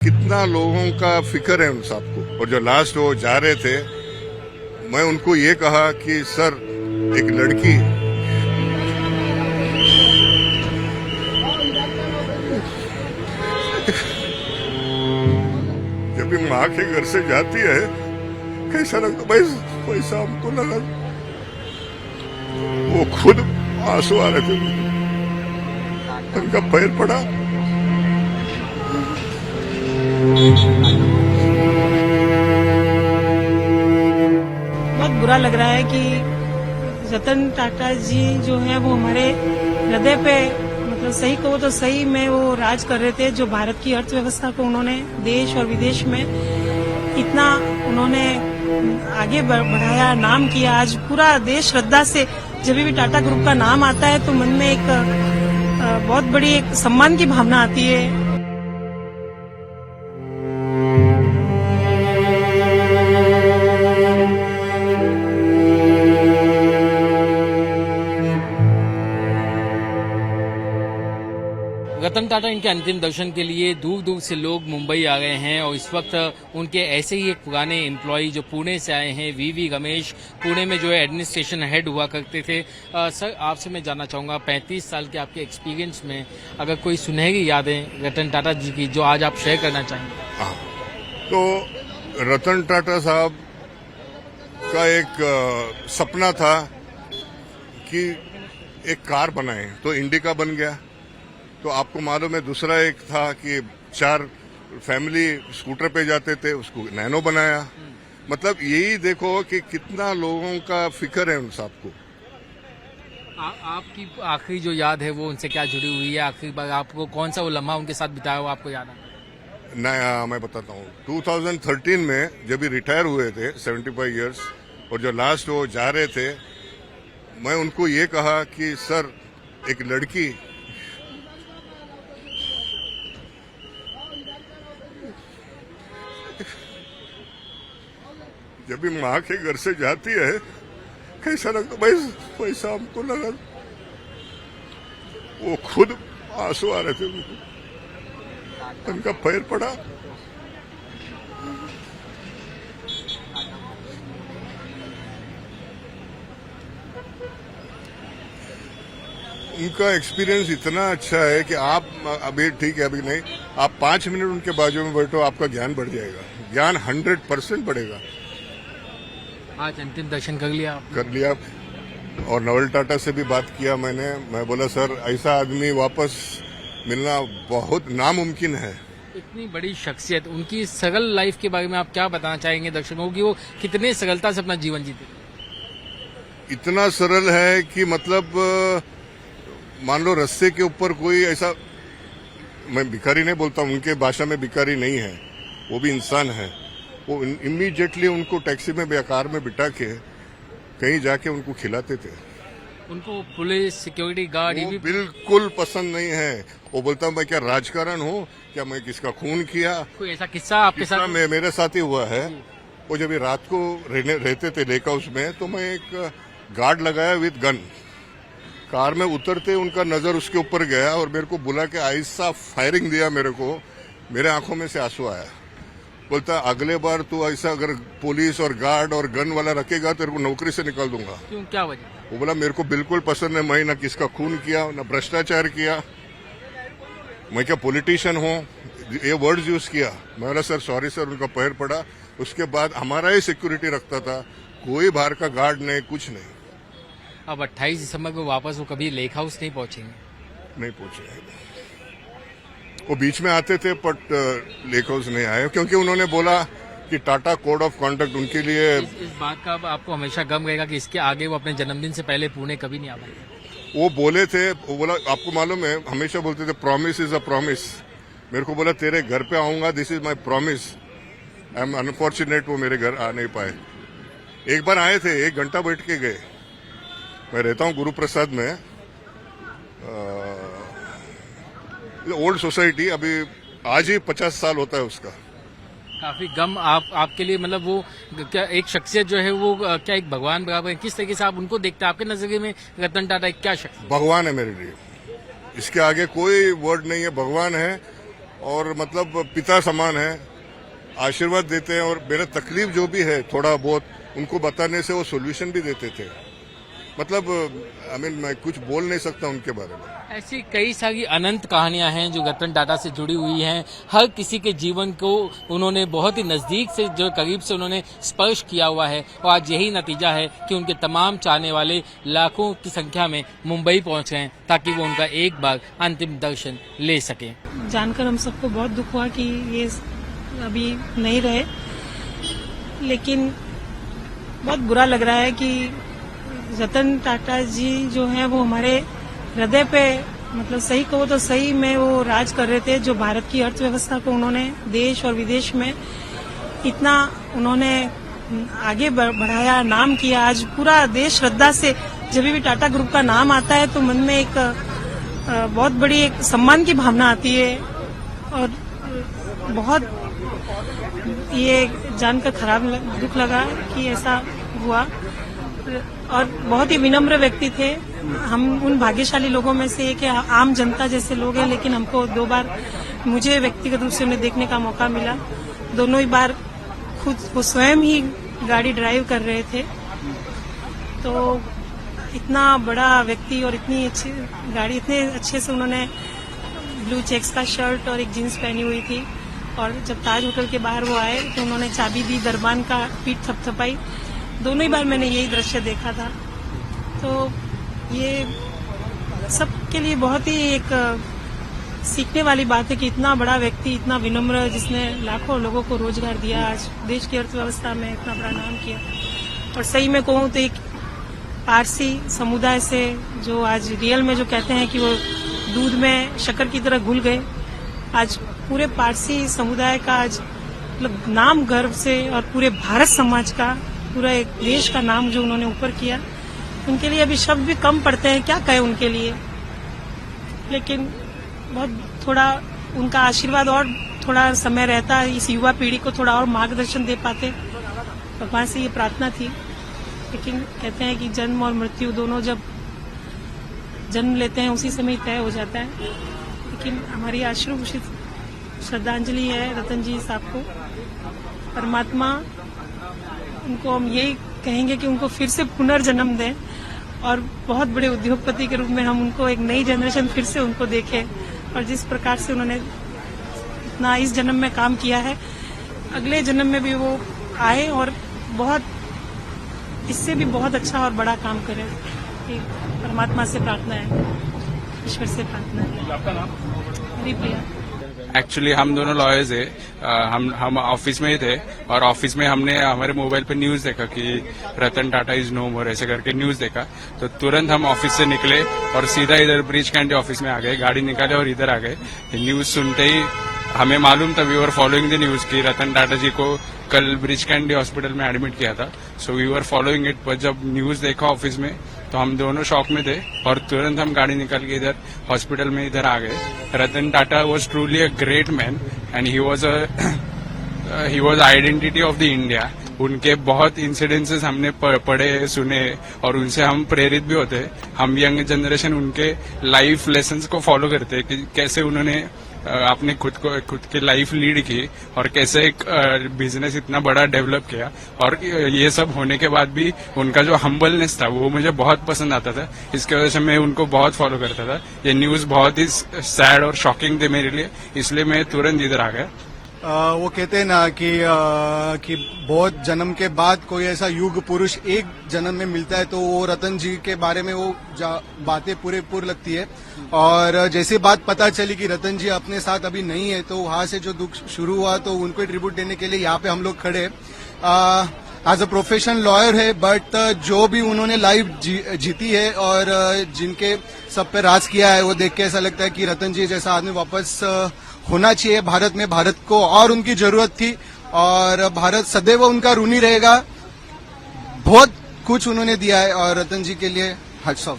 कितना लोगों का फिक्र है उन सबको। और जो लास्ट वो जा रहे थे, मैं उनको ये कहा कि सर, एक लड़की जब भी माँ के घर से जाती है, कैसा लगता भाई, पैसा हमको लगा। वो खुद आंसू आ रहे थे, उनका पैर पड़ा। बहुत बुरा लग रहा है कि रतन टाटा जी जो है वो हमारे हृदय पे, मतलब सही कहो तो सही में वो राज कर रहे थे। जो भारत की अर्थव्यवस्था को उन्होंने देश और विदेश में इतना उन्होंने आगे बढ़ाया, नाम किया। आज पूरा देश श्रद्धा से जब भी टाटा ग्रुप का नाम आता है तो मन में एक बहुत बड़ी एक सम्मान की भावना आती है। रतन टाटा इनके अंतिम दर्शन के लिए दूर दूर से लोग मुंबई आ गए हैं और इस वक्त उनके ऐसे ही एक पुराने एम्प्लॉय जो पुणे से आए हैं, वीवी रमेश, पुणे में जो है एडमिनिस्ट्रेशन हेड हुआ करते थे। सर, आपसे मैं जानना चाहूँगा, 35 साल के आपके एक्सपीरियंस में अगर कोई सुनहरी यादें रतन टाटा जी की जो आज आप शेयर करना चाहेंगे। तो रतन टाटा साहब का एक सपना था कि एक कार बनाए, तो इंडिका बन गया। तो आपको मालूम है, दूसरा एक था कि 4 फैमिली स्कूटर पे जाते थे, उसको नैनो बनाया। मतलब यही देखो कि कितना लोगों का फिक्र है उन सबको। आपकी आखिरी जो याद है वो उनसे क्या जुड़ी हुई है? आखिरी बार आपको कौन सा वो लम्हा उनके साथ बिताया हुआ आपको याद है? मैं बताता हूँ। 2013 में जब भी रिटायर हुए थे, 75 इयर्स, और जो लास्ट वो जा रहे थे, मैं उनको ये कहा कि सर, एक लड़की जब भी माँ के घर से जाती है, कैसा लगता भाई, पैसा हमको लगा। वो खुद आंसू आ रहे थे, उनका पैर पड़ा। उनका एक्सपीरियंस इतना अच्छा है कि आप अभी ठीक है, अभी नहीं, आप 5 मिनट उनके बाजू में बैठो, आपका ज्ञान बढ़ जाएगा। ज्ञान 100% बढ़ेगा। आज अंतिम दर्शन कर लिया आप? कर लिया। और नवल टाटा से भी बात किया मैंने। मैं बोला, सर, ऐसा आदमी वापस मिलना बहुत नामुमकिन है। इतनी बड़ी शख्सियत, उनकी सरल लाइफ के बारे में आप क्या बताना चाहेंगे दर्शकों को कि वो कितने सरलता से अपना जीवन जीते? इतना सरल है कि मतलब मान लो रस्ते के ऊपर कोई ऐसा, मैं भिखारी नहीं बोलता, उनके भाषा में भिखारी नहीं है, वो भी इंसान है। वो इमीडिएटली उनको टैक्सी में या कार में बिठा के कहीं जाके उनको खिलाते थे। उनको पुलिस, सिक्योरिटी गार्ड भी बिल्कुल पसंद नहीं है। वो बोलता, मैं क्या राजकारण हूँ क्या, मैं किसका खून किया? कोई ऐसा किस्सा आपके साथ? मेरे साथ ही हुआ है। वो जब रात को रहते थे लेक हाउस में, तो मैं एक गार्ड लगाया विद गन। कार में उतरते उनका नजर उसके ऊपर गया और मेरे को बुला के ऐसा फायरिंग दिया मेरे को, मेरे आंखों में से आंसू आया। बोलता, अगले बार तू ऐसा अगर पुलिस और गार्ड और गन वाला रखेगा, तेरे को नौकरी से निकाल दूंगा। क्यों, क्या वजह? वो बोला, मेरे को बिल्कुल पसंद है, मैं ना किसका खून किया, ना भ्रष्टाचार किया, मैं क्या पॉलिटिशियन हूँ, ये वर्ड्स यूज किया। मैं बोला, सर सॉरी सर, उनका पैर पड़ा। उसके बाद हमारा ही सिक्योरिटी रखता था, कोई बाहर का गार्ड नहीं, कुछ नहीं। अब 28 दिसंबर को वापस वो कभी लेक हाउस नहीं पहुंचेंगे? नहीं पहुंचेंगे। वो बीच में आते थे, बट लेक हाउस नहीं आए, क्योंकि उन्होंने बोला कि टाटा कोड ऑफ कॉन्डक्ट उनके लिए। इस बात का आपको हमेशा गम रहेगा कि इसके आगे वो अपने जन्मदिन से पहले पुणे कभी नहीं आ पाए। वो बोले थे, वो बोला, आपको मालूम है, हमेशा बोलते थे प्रॉमिस इज अ प्रॉमिस। मेरे को बोला, तेरे घर पे आऊंगा, this is my promise. I am unfortunate, वो मेरे घर आ नहीं पाए। एक बार आए थे, 1 घंटा बैठ के गए। मैं रहता हूँ गुरु प्रसाद में, ओल्ड सोसाइटी, अभी आज ही 50 साल होता है उसका। काफी गम आपके लिए, मतलब वो क्या एक शख्सियत जो है वो क्या एक भगवान बराबर है? किस तरीके से आप उनको देखते हैं? आपके नजरिए में रतन टाटा क्या शख्सियत? भगवान है मेरे लिए, इसके आगे कोई वर्ड नहीं है। भगवान है। और मतलब पिता समान है, आशीर्वाद देते हैं और मेरा तकलीफ जो भी है थोड़ा बहुत उनको बताने से वो सोल्यूशन भी देते थे। मतलब मैं कुछ बोल नहीं सकता उनके बारे में। ऐसी कई सारी अनंत कहानियां हैं जो रतन टाटा से जुड़ी हुई हैं। हर किसी के जीवन को उन्होंने बहुत ही नजदीक से, जो करीब से उन्होंने स्पर्श किया हुआ है और आज यही नतीजा है कि उनके तमाम चाहने वाले लाखों की संख्या में मुंबई पहुंच गए ताकि वो उनका एक बार अंतिम दर्शन ले सकें। जानकर हम सबको बहुत दुख हुआ कि ये अभी नहीं रहे, लेकिन बहुत बुरा लग रहा है कि रतन टाटा जी जो है वो हमारे हृदय पे, मतलब सही कहो तो सही में वो राज कर रहे थे। जो भारत की अर्थव्यवस्था को उन्होंने देश और विदेश में इतना उन्होंने आगे बढ़ाया, नाम किया। आज पूरा देश श्रद्धा से जब भी टाटा ग्रुप का नाम आता है तो मन में एक बहुत बड़ी एक सम्मान की भावना आती है और बहुत ये जानकर दुख लगा कि ऐसा हुआ। और बहुत ही विनम्र व्यक्ति थे। हम उन भाग्यशाली लोगों में से एक आम जनता जैसे लोग हैं, लेकिन हमको 2 बार मुझे व्यक्तिगत रूप से उन्हें देखने का मौका मिला। दोनों ही बार खुद वो स्वयं ही गाड़ी ड्राइव कर रहे थे। तो इतना बड़ा व्यक्ति और इतनी अच्छी गाड़ी, इतने अच्छे से उन्होंने ब्लू चेक्स का शर्ट और एक जीन्स पहनी हुई थी। और जब ताज होटल के बाहर वो आए तो उन्होंने चाबी दी, दरबान का पीठ थपथपाई। दोनों ही बार मैंने यही दृश्य देखा था। तो ये सबके लिए बहुत ही एक सीखने वाली बात है कि इतना बड़ा व्यक्ति, इतना विनम्र, जिसने लाखों लोगों को रोजगार दिया, आज देश की अर्थव्यवस्था में इतना बड़ा नाम किया। और सही में कहूँ तो एक पारसी समुदाय से जो आज रियल में जो कहते हैं कि वो दूध में शक्कर की तरह घुल गए, आज पूरे पारसी समुदाय का आज मतलब नाम गर्व से और पूरे भारत समाज का, पूरा एक देश का नाम जो उन्होंने ऊपर किया, उनके लिए अभी शब्द भी कम पड़ते हैं, क्या कहें उनके लिए। लेकिन बहुत थोड़ा उनका आशीर्वाद और थोड़ा समय रहता, इस युवा पीढ़ी को थोड़ा और मार्गदर्शन दे पाते, भगवान से ये प्रार्थना थी। लेकिन कहते हैं कि जन्म और मृत्यु दोनों जब जन्म लेते हैं उसी समय तय हो जाता है। लेकिन हमारी अश्रुभूषित श्रद्धांजलि है रतन जी साहब को। परमात्मा उनको, हम यही कहेंगे कि उनको फिर से पुनर्जन्म दें और बहुत बड़े उद्योगपति के रूप में हम उनको, एक नई जनरेशन फिर से उनको देखें। और जिस प्रकार से उन्होंने इतना इस जन्म में काम किया है, अगले जन्म में भी वो आए और बहुत इससे भी बहुत अच्छा और बड़ा काम करें। परमात्मा से प्रार्थना है, ईश्वर से प्रार्थना है। आपका नाम? हरिप्रिया। एक्चुअली हम दोनों लॉयर्स है। हम ऑफिस में ही थे और ऑफिस में हमने हमारे मोबाइल पे न्यूज देखा कि रतन टाटा इज नो मोर, ऐसे करके न्यूज देखा। तो तुरंत हम ऑफिस से निकले और सीधा इधर ब्रिज कैंडी ऑफिस में आ गए, गाड़ी निकाले और इधर आ गए। न्यूज सुनते ही हमें मालूम था, we were following the news कि रतन टाटा जी को कल ब्रिज कैंडी हॉस्पिटल में एडमिट किया था। So we were following it. पर जब न्यूज देखा ऑफिस में तो हम दोनों शॉक में थे और तुरंत हम गाड़ी निकाल के इधर हॉस्पिटल में इधर आ गए। Ratan Tata was truly a great man and he was identity of the India. उनके बहुत इंसिडेंसेस हमने पढ़े, सुने और उनसे हम प्रेरित भी होते हैं। हम यंग जनरेशन उनके लाइफ लेसन्स को फॉलो करते हैं कि कैसे उन्होंने अपने खुद की लाइफ लीड की और कैसे एक बिजनेस इतना बड़ा डेवलप किया। और ये सब होने के बाद भी उनका जो हम्बलनेस था वो मुझे बहुत पसंद आता था। इसकी वजह से मैं उनको बहुत फॉलो करता था। ये न्यूज बहुत ही सैड और शॉकिंग थे मेरे लिए, इसलिए मैं तुरंत इधर आ गया। वो कहते हैं ना कि बहुत जन्म के बाद कोई ऐसा युग पुरुष एक जन्म में मिलता है, तो वो रतन जी के बारे में वो बातें पूरी लगती है। और जैसे बात पता चली कि रतन जी अपने साथ अभी नहीं है, तो वहां से जो दुख शुरू हुआ, तो उनको ट्रिब्यूट देने के लिए यहाँ पे हम लोग खड़े। एज अ प्रोफेशनल लॉयर है, बट जो भी उन्होंने लाइफ जीती है और जिनके सब पे राज किया है, वो देख के ऐसा लगता है कि रतन जी जैसा आदमी वापस होना चाहिए भारत में। भारत को और उनकी जरूरत थी और भारत सदैव उनका ऋणी रहेगा। बहुत कुछ उन्होंने दिया है और रतन जी के लिए हैट्स ऑफ।